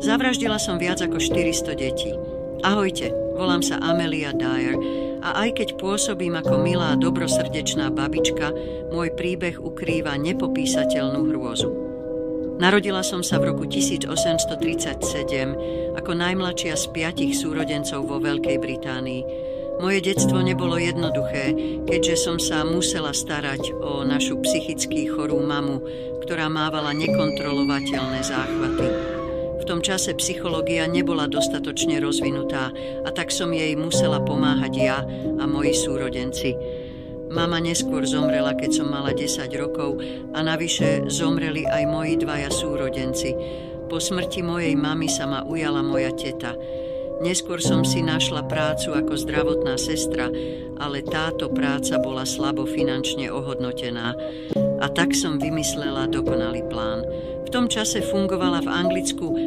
Zavraždila som viac ako 400 detí. Ahojte, volám sa Amelia Dyer a aj keď pôsobím ako milá, dobrosrdečná babička, môj príbeh ukrýva nepopísateľnú hrôzu. Narodila som sa v roku 1837 ako najmladšia z 5 súrodencov vo Veľkej Británii. Moje detstvo nebolo jednoduché, keďže som sa musela starať o našu psychicky chorú mamu, ktorá mávala nekontrolovateľné záchvaty. V tom čase psychológia nebola dostatočne rozvinutá a tak som jej musela pomáhať ja a moji súrodenci. Mama neskôr zomrela, keď som mala 10 rokov a navyše zomreli aj moji 2 súrodenci. Po smrti mojej mamy sa ma ujala moja teta. Neskôr som si našla prácu ako zdravotná sestra, ale táto práca bola slabo finančne ohodnotená. A tak som vymyslela dokonalý plán. V tom čase fungovala v Anglicku